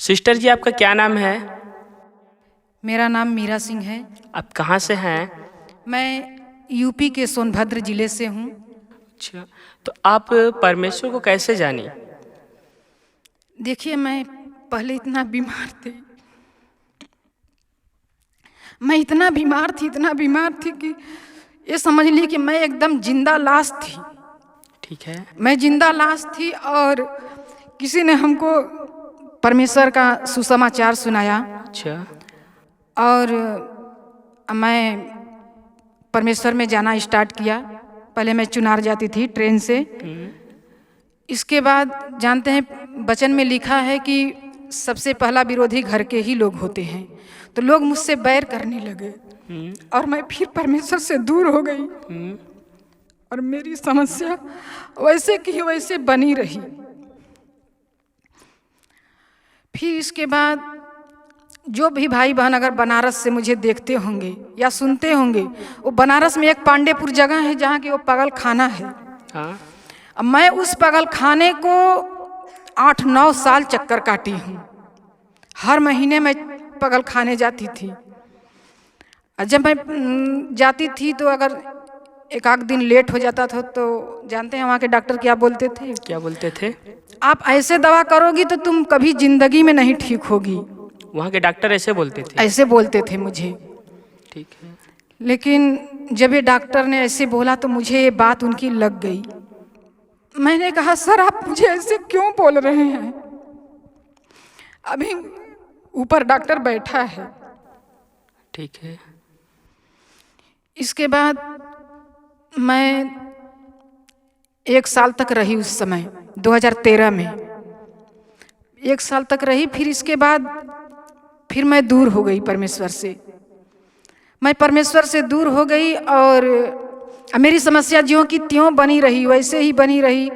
Sister जी, आपका क्या नाम है? मेरा नाम मीरा सिंह है। आप कहाँ से हैं? मैं यूपी के सोनभद्र जिले से हूँ। अच्छा, तो आप परमेश्वर को कैसे जानी? देखिए, मैं पहले इतना बीमार थी, मैं इतना बीमार थी कि ये समझ ली कि मैं एकदम जिंदा लाश थी। ठीक है। मैं जिंदा लाश थी और किसी ने हमको परमेश्वर का सुसमाचार सुनाया अच्छा। और मैं परमेश्वर में जाना स्टार्ट किया। पहले मैं चुनार जाती थी ट्रेन से। इसके बाद जानते हैं वचन में लिखा है कि सबसे पहला विरोधी घर के ही लोग होते हैं, तो लोग मुझसे बैर करने लगे और मैं फिर परमेश्वर से दूर हो गई और मेरी समस्या वैसे की वैसे बनी रही। फिर इसके बाद जो भी भाई बहन अगर बनारस से मुझे देखते होंगे या सुनते होंगे, वो बनारस में एक पांडेपुर जगह है जहाँ की वो पागल खाना है। हाँ। अब मैं उस पागल खाने को 8-9 साल चक्कर काटी हूँ। हर महीने मैं पागल खाने जाती थी। जब मैं जाती थी तो अगर एक आध दिन लेट हो जाता था तो जानते हैं वहाँ के डॉक्टर क्या बोलते थे? क्या बोलते थे? आप ऐसे दवा करोगी तो तुम कभी जिंदगी में नहीं ठीक होगी। वहाँ के डॉक्टर ऐसे बोलते थे? ऐसे बोलते थे मुझे। ठीक है। लेकिन जब ये डॉक्टर ने ऐसे बोला तो मुझे ये बात उनकी लग गई। मैंने कहा, सर आप मुझे ऐसे क्यों बोल रहे हैं? अभी ऊपर डॉक्टर बैठा है। ठीक है। इसके बाद मैं 1 साल तक रही। उस समय 2013 में 1 साल तक रही। फिर इसके बाद फिर मैं दूर हो गई परमेश्वर से। मैं परमेश्वर से दूर हो गई और मेरी समस्या ज्यों की त्यों बनी रही, वैसे ही बनी रही।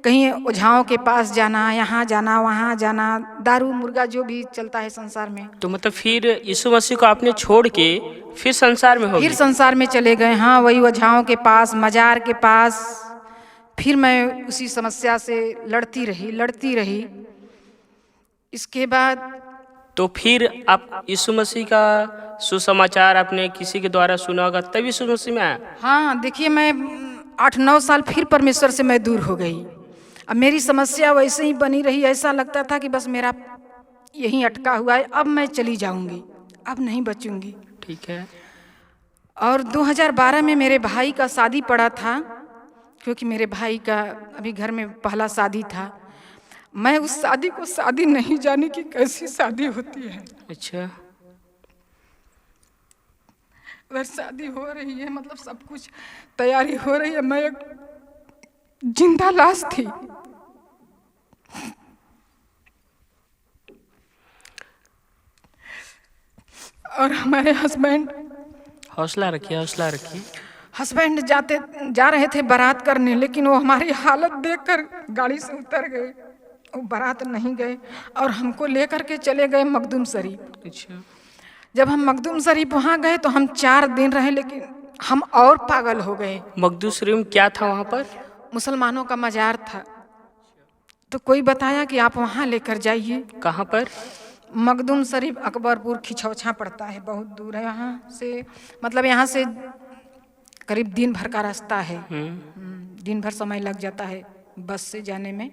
कहीं ओझाओं के पास जाना, यहाँ जाना, वहाँ जाना, दारू मुर्गा जो भी चलता है संसार में। तो मतलब फिर यीशु मसीह को आपने छोड़ के फिर संसार में हो फिर गई? संसार में चले गए। हाँ, वही ओझाओं के पास, मजार के पास। फिर मैं उसी समस्या से लड़ती रही। इसके बाद तो फिर आप यीशु मसीह का सुसमाचार आपने किसी के द्वारा सुना होगा, तब यीशु मसीह में आया? हाँ, देखिए मैं 8-9 साल फिर परमेश्वर से मैं दूर हो गई। अब मेरी समस्या वैसे ही बनी रही। ऐसा लगता था कि बस मेरा यहीं अटका हुआ है, अब मैं चली जाऊंगी, अब नहीं बचूंगी। ठीक है। और 2012 में मेरे भाई का शादी पड़ा था, क्योंकि मेरे भाई का अभी घर में पहला शादी था। मैं उस शादी को शादी नहीं जानी कि कैसी शादी होती है। अच्छा। अगर शादी हो रही है मतलब सब कुछ तैयारी हो रही है, मैं एक जिंदा लाश थी। और हमारे हस्बैंड, हौसला रखिए, हौसला रखिए। हस्बैंड जा रहे थे बारात करने, लेकिन वो हमारी हालत देखकर गाड़ी से उतर गए। वो बारात नहीं गए और हमको लेकर के चले गए मखदूम शरीफ। अच्छा। जब हम मखदूम शरीफ वहाँ गए तो हम 4 दिन रहे, लेकिन हम और पागल हो गए। मखदूम शरीफ में क्या था वहाँ पर? मुसलमानों का मजार था। तो कोई बताया कि आप वहाँ लेकर जाइए। कहाँ पर? मखदूम शरीफ अकबरपुर खिछौछा पड़ता है, बहुत दूर है यहाँ से। मतलब यहाँ से करीब दिन भर का रास्ता है। दिन भर समय लग जाता है बस से जाने में।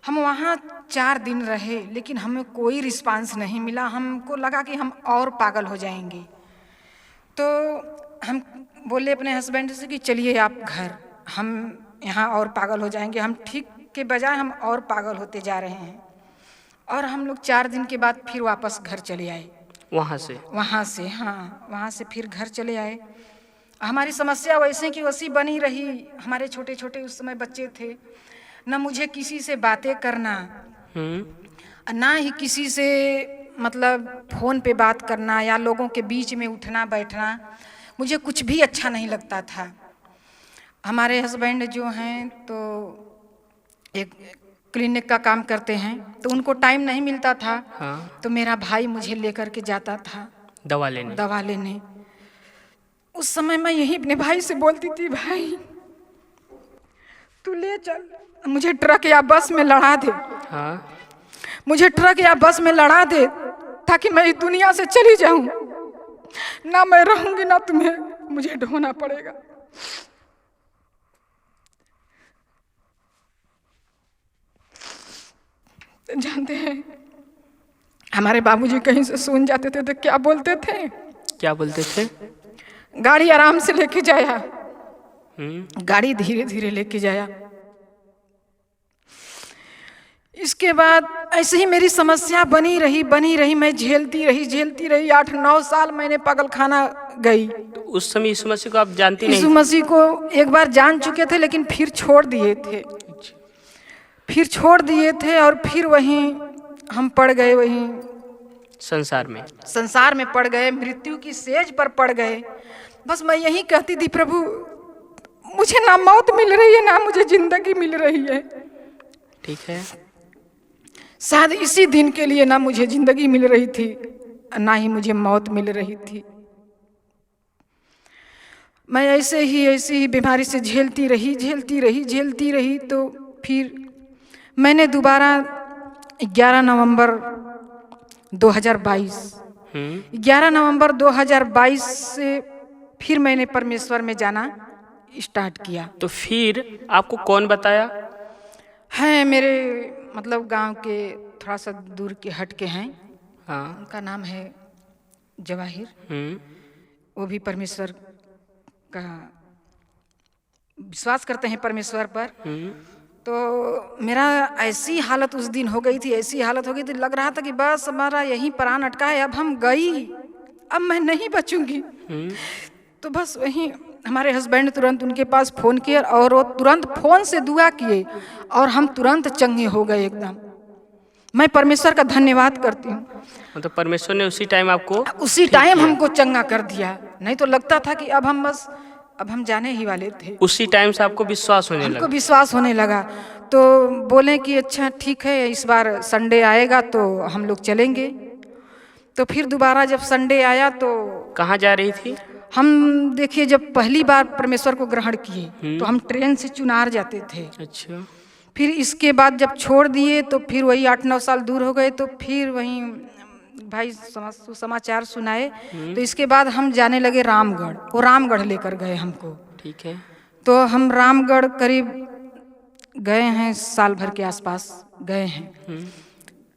हम वहाँ 4 दिन रहे, लेकिन हमें कोई रिस्पांस नहीं मिला। हमको लगा कि हम और पागल हो जाएंगे। तो हम बोले अपने हस्बैंड से कि चलिए आप घर, हम यहाँ और पागल हो जाएंगे। हम ठीक के बजाय हम और पागल होते जा रहे हैं। और हम लोग 4 दिन के बाद फिर वापस घर चले आए। वहाँ से हाँ, वहाँ से फिर घर चले आए। हमारी समस्या वैसे की वैसी बनी रही। हमारे छोटे छोटे उस समय बच्चे थे। न मुझे किसी से बातें करना, ना ही किसी से मतलब फ़ोन पे बात करना या लोगों के बीच में उठना बैठना, मुझे कुछ भी अच्छा नहीं लगता था। हमारे हस्बैंड जो हैं तो एक क्लिनिक का काम करते हैं, तो उनको टाइम नहीं मिलता था। हाँ। तो मेरा भाई मुझे लेकर के जाता था दवा लेने। उस समय मैं यही अपने भाई से बोलती थी, भाई तू ले चल, मुझे ट्रक या बस में लड़ा दे। हाँ। मुझे ट्रक या बस में लड़ा दे ताकि मैं इस दुनिया से चली जाऊं, ना मैं रहूंगी ना तुम्हें मुझे ढोना पड़ेगा। जानते हैं हमारे बाबूजी कहीं से सुन जाते थे तो क्या बोलते थे? क्या बोलते थे? गाड़ी आराम से लेके जाया, गाड़ी धीरे धीरे लेके जाया। इसके बाद ऐसे ही मेरी समस्या बनी रही, मैं झेलती रही। 8-9 साल मैंने पागलखाना गई। तो उस समय यीशु मसीह को आप जानती नहीं? यीशु मसीह को एक बार जान चुके थे लेकिन फिर छोड़ दिए थे, और फिर वहीं हम पड़ गए, वहीं संसार में पड़ गए, मृत्यु की सेज पर पड़ गए। बस मैं यही कहती थी, प्रभु मुझे ना मौत मिल रही है ना मुझे जिंदगी मिल रही है। ठीक है। शायद इसी दिन के लिए ना मुझे जिंदगी मिल रही थी ना ही मुझे मौत मिल रही थी। मैं ऐसे ही बीमारी से झेलती रही। तो फिर मैंने दोबारा 11 नवंबर 2022 से फिर मैंने परमेश्वर में जाना स्टार्ट किया। तो फिर आपको कौन बताया? है मेरे मतलब गांव के थोड़ा सा दूर के हट के हैं। हाँ। उनका नाम है जवाहिर। वो भी परमेश्वर का विश्वास करते हैं परमेश्वर पर। तो मेरा ऐसी हालत उस दिन हो गई थी, लग रहा था कि बस हमारा यहीं प्राण अटका है, अब हम गई, अब मैं नहीं बचूंगी। तो बस वहीं हमारे हस्बैंड तुरंत उनके पास फ़ोन किया और वो तुरंत फ़ोन से दुआ किए और हम तुरंत चंगे हो गए एकदम। मैं परमेश्वर का धन्यवाद करती हूँ। तो परमेश्वर ने उसी टाइम हमको चंगा कर दिया। नहीं तो लगता था कि अब हम जाने ही वाले थे। उसी टाइम से आपको विश्वास होने लगा। तो बोले कि अच्छा ठीक है, इस बार संडे आएगा तो हम लोग चलेंगे। तो फिर दोबारा जब संडे आया तो कहाँ जा रही थी? हम देखिए जब पहली बार परमेश्वर को ग्रहण किए तो हम ट्रेन से चुनार जाते थे। अच्छा। फिर इसके बाद जब छोड़ दिए तो फिर वही 8-9 साल दूर हो गए। तो फिर वहीं भाई समाचार सुनाए। तो इसके बाद हम जाने लगे रामगढ़। वो रामगढ़ लेकर गए हमको। ठीक है। तो हम रामगढ़ करीब गए हैं, साल भर के आसपास गए हैं।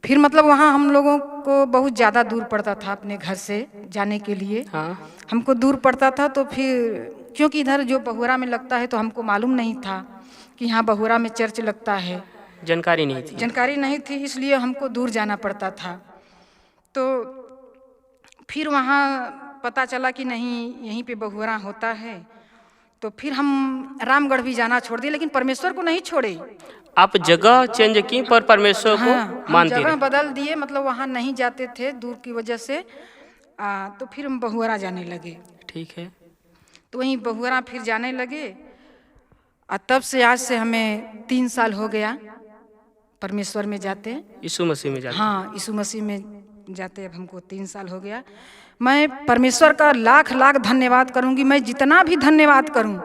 फिर मतलब वहाँ हम लोगों को बहुत ज़्यादा दूर पड़ता था अपने घर से जाने के लिए। हाँ। हमको दूर पड़ता था। तो फिर क्योंकि इधर जो बहुरा में लगता है तो हमको मालूम नहीं था कि यहाँ बहुरा में चर्च लगता है। जानकारी नहीं थी, इसलिए हमको दूर जाना पड़ता था। तो फिर वहाँ पता चला कि नहीं यहीं पे बहुरा होता है। तो फिर हम रामगढ़ भी जाना छोड़ दिए, लेकिन परमेश्वर को नहीं छोड़े। आप जगह चेंज की पर परमेश्वर को मानते रहे। जगह बदल दिए, मतलब वहाँ नहीं जाते थे दूर की वजह से। तो फिर हम बहुरा जाने लगे। ठीक है। तो वहीं बहुरा फिर जाने लगे और तब से आज से हमें 3 साल हो गया परमेश्वर में जाते। यीशु मसीह में जाते। हाँ, यीशु मसीह में जाते अब हमको 3 साल हो गया। मैं परमेश्वर का लाख धन्यवाद करूंगी। मैं जितना भी धन्यवाद करूं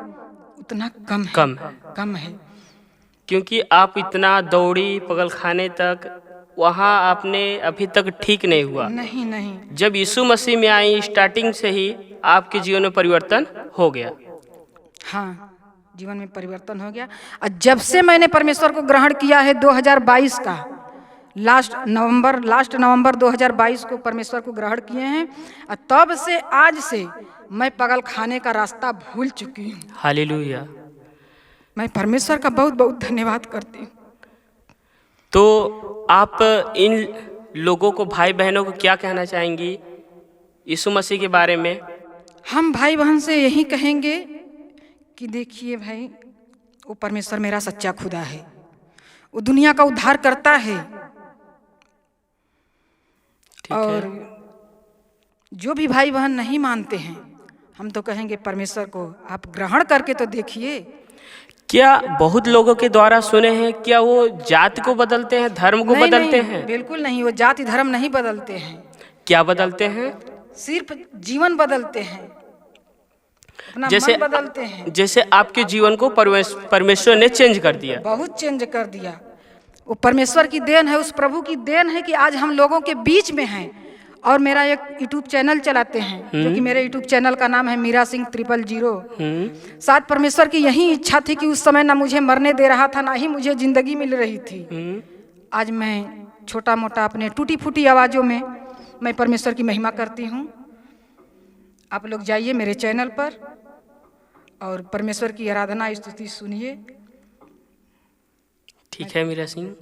उतना कम है। क्योंकि आप इतना दौड़ी पगलखाने तक, वहाँ आपने अभी तक ठीक नहीं हुआ। नहीं। जब यीशु मसीह में आई स्टार्टिंग से ही आपके जीवन में परिवर्तन हो गया। हाँ, जीवन में परिवर्तन हो गया। और जब से मैंने परमेश्वर को ग्रहण किया है 2022 का लास्ट नवंबर 2022 को परमेश्वर को ग्रहण किए हैं, और तब से आज से मैं पागलखाने का रास्ता भूल चुकी हूँ। हालेलुया। मैं परमेश्वर का बहुत बहुत धन्यवाद करती हूँ। तो आप इन लोगों को, भाई बहनों को क्या कहना चाहेंगी यीशु मसीह के बारे में? हम भाई बहन से यही कहेंगे कि देखिए भाई, वो परमेश्वर मेरा सच्चा खुदा है, वो दुनिया का उद्धार करता है। और जो भी भाई बहन नहीं मानते हैं, हम तो कहेंगे परमेश्वर को आप ग्रहण करके तो देखिए। क्या बहुत लोगों के द्वारा सुने हैं, क्या वो जाति को बदलते हैं, धर्म को बदलते हैं? बिल्कुल नहीं, वो जाति धर्म नहीं बदलते हैं। क्या बदलते हैं? सिर्फ जीवन बदलते हैं, अपना मन बदलते हैं। जैसे आपके जीवन को परमेश्वर ने चेंज कर दिया। बहुत चेंज कर दिया। वो परमेश्वर की देन है, उस प्रभु की देन है कि आज हम लोगों के बीच में हैं। और मेरा एक यूट्यूब चैनल चलाते हैं, जो कि मेरे यूट्यूब चैनल का नाम है मीरा सिंह 000। शायद परमेश्वर की यही इच्छा थी कि उस समय ना मुझे मरने दे रहा था, ना ही मुझे जिंदगी मिल रही थी। आज मैं छोटा मोटा अपने टूटी फूटी आवाज़ों में मैं परमेश्वर की महिमा करती हूँ। आप लोग जाइए मेरे चैनल पर और परमेश्वर की आराधना स्तुति सुनिए। ठीक है मीरा सिंह,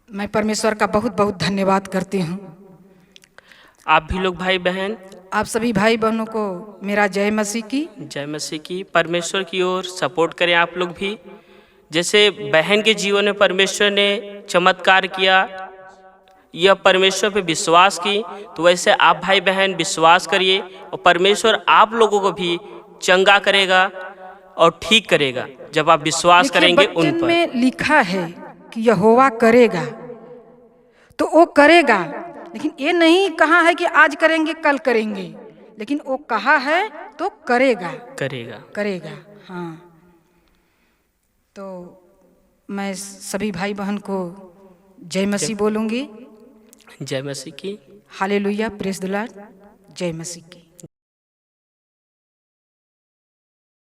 मैं परमेश्वर का बहुत बहुत धन्यवाद करती हूँ। आप भी लोग भाई बहन, आप सभी भाई बहनों को मेरा जय मसीह की। जय मसीह की। परमेश्वर की ओर सपोर्ट करें आप लोग भी। जैसे बहन के जीवन में परमेश्वर ने चमत्कार किया, यह परमेश्वर पे विश्वास की, तो वैसे आप भाई बहन विश्वास करिए और परमेश्वर आप लोगों को भी चंगा करेगा और ठीक करेगा जब आप विश्वास करेंगे उन वचन पर। में लिखा है कि यहोवा करेगा तो वो करेगा, लेकिन ये नहीं कहा है कि आज करेंगे कल करेंगे, लेकिन वो कहा है तो करेगा करेगा करेगा। हाँ, तो मैं सभी भाई बहन को जय मसीह बोलूँगी। जय मसीह की। हालेलुया, प्रेज द लॉर्ड, जय मसीह की।